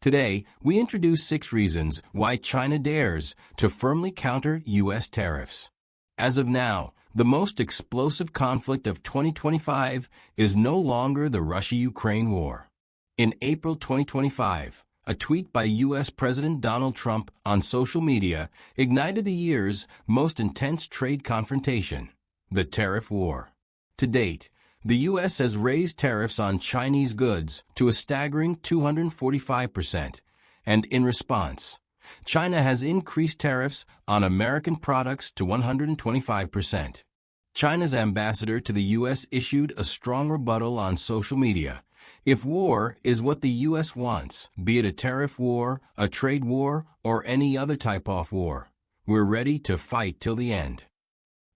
Today, we introduce 6 reasons why China dares to firmly counter U.S. tariffs. As of now, the most explosive conflict of 2025 is no longer the Russia-Ukraine war. In April 2025, a tweet by U.S. President Donald Trump on social media ignited the year's most intense trade confrontation, the tariff war. To date, the U.S. has raised tariffs on Chinese goods to a staggering 245%, and in response, China has increased tariffs on American products to 125%. China's ambassador to the U.S. issued a strong rebuttal on social media. If war is what the U.S. wants, be it a tariff war, a trade war, or any other type of war, we're ready to fight till the end.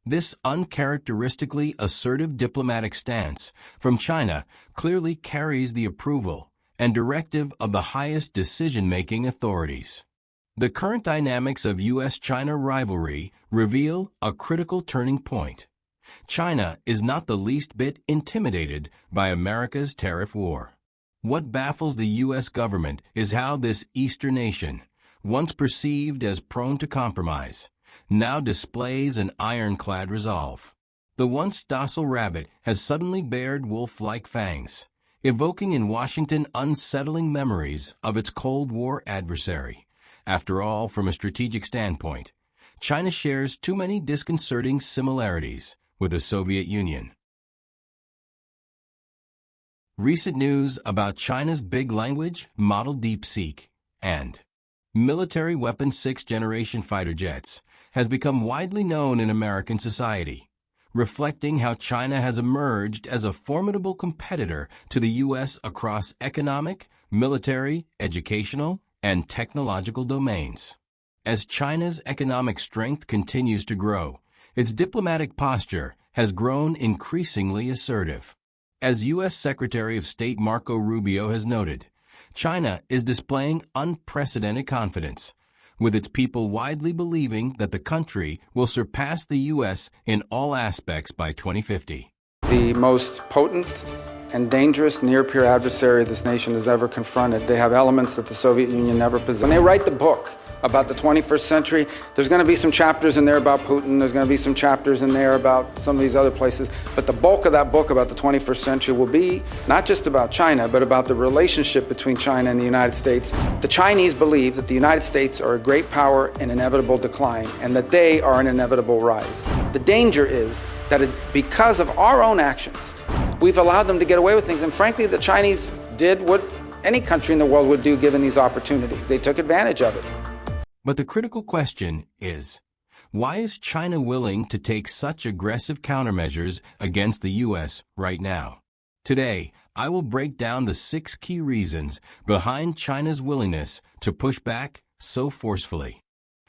This uncharacteristically assertive diplomatic stance from China clearly carries the approval and directive of the highest decision-making authorities. The current dynamics of U.S.-China rivalry reveal a critical turning point. China is not the least bit intimidated by America's tariff war. What baffles the U.S. government is how this Eastern nation, once perceived as prone to compromise, now displays an ironclad resolve. The once docile rabbit has suddenly bared wolf-like fangs, evoking in Washington unsettling memories of its Cold War adversary. After all, from a strategic standpoint, China shares too many disconcerting similarities with the Soviet Union. Recent news about China's big language model DeepSeek and military weapon 6th-generation fighter jets has become widely known in American society, reflecting how China has emerged as a formidable competitor to the U.S. across economic, military, educational, and technological domains. As China's economic strength continues to grow, its diplomatic posture has grown increasingly assertive. As U.S. Secretary of State Marco Rubio has noted, China is displaying unprecedented confidence, with its people widely believing that the country will surpass the U.S. in all aspects by 2050. The most potent and dangerous near-peer adversary this nation has ever confronted. They have elements that the Soviet Union never possessed. When they write the book about the 21st century, there's going to be some chapters in there about Putin, there's going to be some chapters in there about some of these other places, but the bulk of that book about the 21st century will be not just about China, but about the relationship between China and the United States. The Chinese believe that the United States are a great power in inevitable decline, and that they are an inevitable rise. The danger is that because of our own actions, we've allowed them to get away with things, and frankly, the Chinese did what any country in the world would do given these opportunities. They took advantage of it. But the critical question is, why is China willing to take such aggressive countermeasures against the U.S. right now? Today, I will break down the 6 key reasons behind China's willingness to push back so forcefully.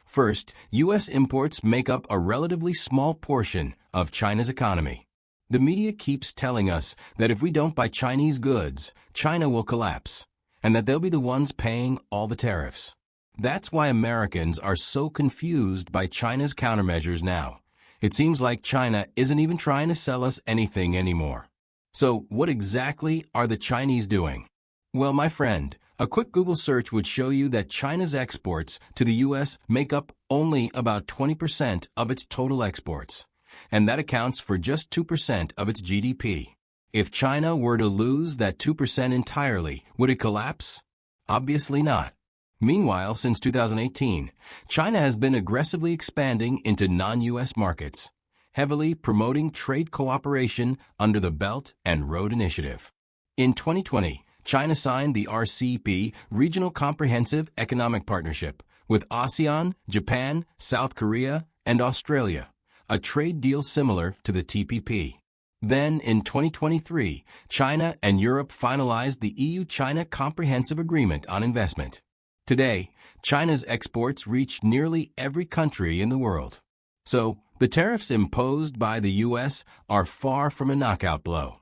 First, U.S. imports make up a relatively small portion of China's economy. The media keeps telling us that if we don't buy Chinese goods, China will collapse, and that they'll be the ones paying all the tariffs. That's why Americans are so confused by China's countermeasures now. It seems like China isn't even trying to sell us anything anymore. So what exactly are the Chinese doing? Well, my friend, a quick Google search would show you that China's exports to the U.S. make up only about 20% of its total exports, and that accounts for just 2% of its GDP. If China were to lose that 2% entirely, would it collapse? Obviously not. Meanwhile, since 2018, China has been aggressively expanding into non-U.S. markets, heavily promoting trade cooperation under the Belt and Road Initiative. In 2020, China signed the RCEP Regional Comprehensive Economic Partnership with ASEAN, Japan, South Korea, and Australia, a trade deal similar to the TPP. Then, in 2023, China and Europe finalized the EU-China Comprehensive Agreement on Investment. Today, China's exports reach nearly every country in the world. So, the tariffs imposed by the U.S. are far from a knockout blow.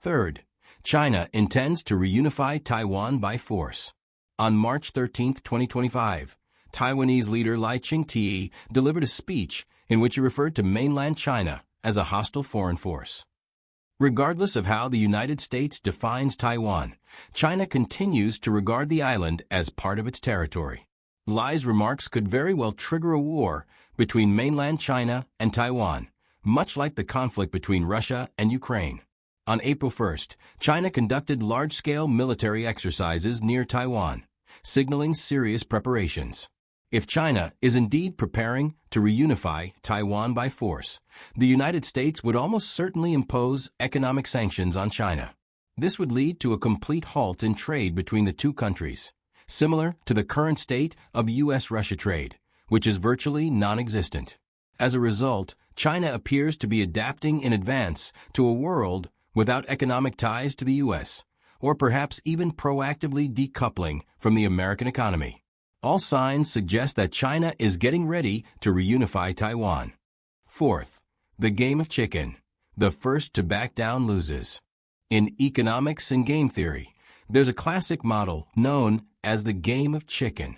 Third, China intends to reunify Taiwan by force. On March 13, 2025, Taiwanese leader Lai Ching-te delivered a speech in which he referred to mainland China as a hostile foreign force. Regardless of how the United States defines Taiwan, China continues to regard the island as part of its territory. Li's remarks could very well trigger a war between mainland China and Taiwan, much like the conflict between Russia and Ukraine. On April 1st, China conducted large-scale military exercises near Taiwan, signaling serious preparations. If China is indeed preparing to reunify Taiwan by force, the United States would almost certainly impose economic sanctions on China. This would lead to a complete halt in trade between the two countries, similar to the current state of U.S.-Russia trade, which is virtually non-existent. As a result, China appears to be adapting in advance to a world without economic ties to the U.S., or perhaps even proactively decoupling from the American economy. All signs suggest that China is getting ready to reunify Taiwan. Fourth, the game of chicken. The first to back down loses. In economics and game theory, there's a classic model known as the game of chicken.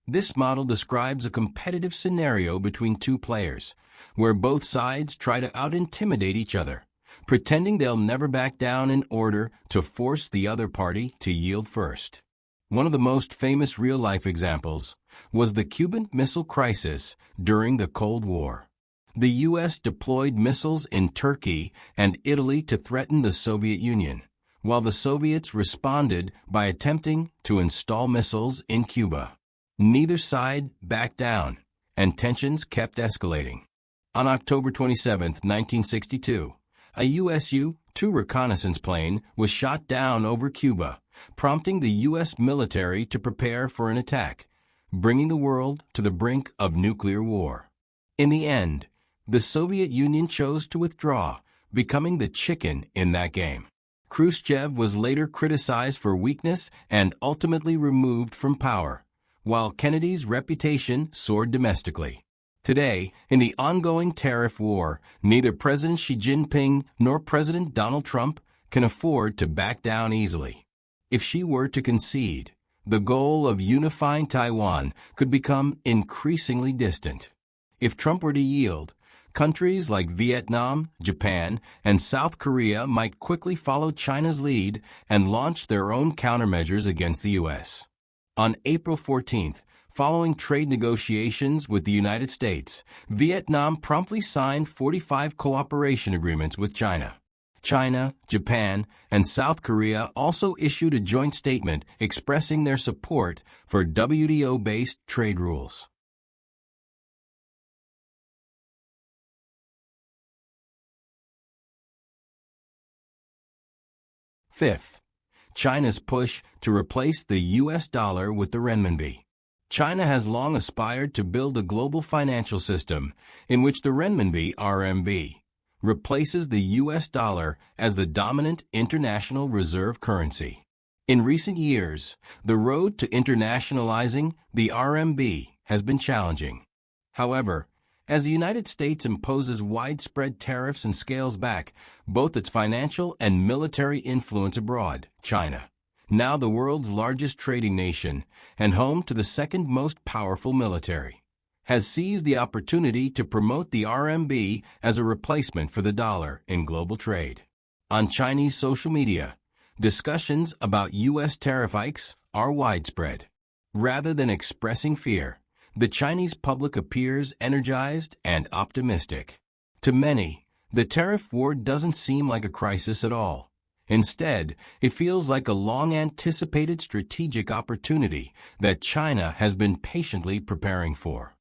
This model describes a competitive scenario between two players, where both sides try to out-intimidate each other, pretending they'll never back down in order to force the other party to yield first. One of the most famous real-life examples was the Cuban Missile Crisis during the Cold War. The U.S. deployed missiles in Turkey and Italy to threaten the Soviet Union, while the Soviets responded by attempting to install missiles in Cuba. Neither side backed down, and tensions kept escalating. On October 27, 1962, a U.S. U-2 reconnaissance plane was shot down over Cuba, prompting the U.S. military to prepare for an attack, bringing the world to the brink of nuclear war. In the end, the Soviet Union chose to withdraw, becoming the chicken in that game. Khrushchev was later criticized for weakness and ultimately removed from power, while Kennedy's reputation soared domestically. Today, in the ongoing tariff war, neither President Xi Jinping nor President Donald Trump can afford to back down easily. If Xi were to concede, the goal of unifying Taiwan could become increasingly distant. If Trump were to yield, countries like Vietnam, Japan, and South Korea might quickly follow China's lead and launch their own countermeasures against the U.S. On April 14th, following trade negotiations with the United States, Vietnam promptly signed 45 cooperation agreements with China. China, Japan, and South Korea also issued a joint statement expressing their support for WTO-based trade rules. Fifth, China's push to replace the U.S. dollar with the renminbi. China has long aspired to build a global financial system in which the renminbi (RMB) replaces the U.S. dollar as the dominant international reserve currency. In recent years, the road to internationalizing the RMB has been challenging. However, as the United States imposes widespread tariffs and scales back both its financial and military influence abroad, China, now the world's largest trading nation and home to the second most powerful military, has seized the opportunity to promote the RMB as a replacement for the dollar in global trade. On Chinese social media, discussions about U.S. tariff hikes are widespread. Rather than expressing fear, the Chinese public appears energized and optimistic. To many, the tariff war doesn't seem like a crisis at all. Instead, it feels like a long-anticipated strategic opportunity that China has been patiently preparing for.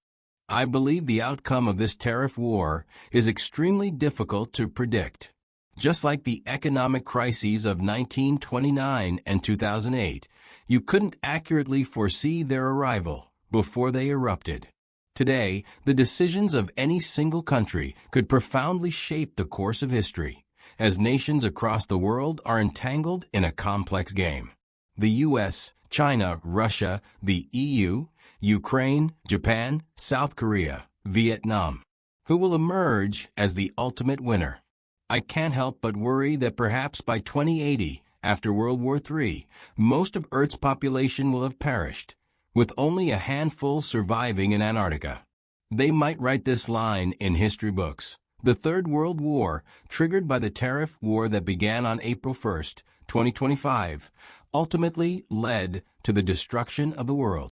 I believe the outcome of this tariff war is extremely difficult to predict. Just like the economic crises of 1929 and 2008, you couldn't accurately foresee their arrival before they erupted. Today, the decisions of any single country could profoundly shape the course of history, as nations across the world are entangled in a complex game. The U.S., China, Russia, the EU, Ukraine, Japan, South Korea, Vietnam. Who will emerge as the ultimate winner? I can't help but worry that perhaps by 2080, after World War III, most of Earth's population will have perished, with only a handful surviving in Antarctica. They might write this line in history books: The Third World War, triggered by the tariff war that began on April 1, 2025, ultimately led to the destruction of the world.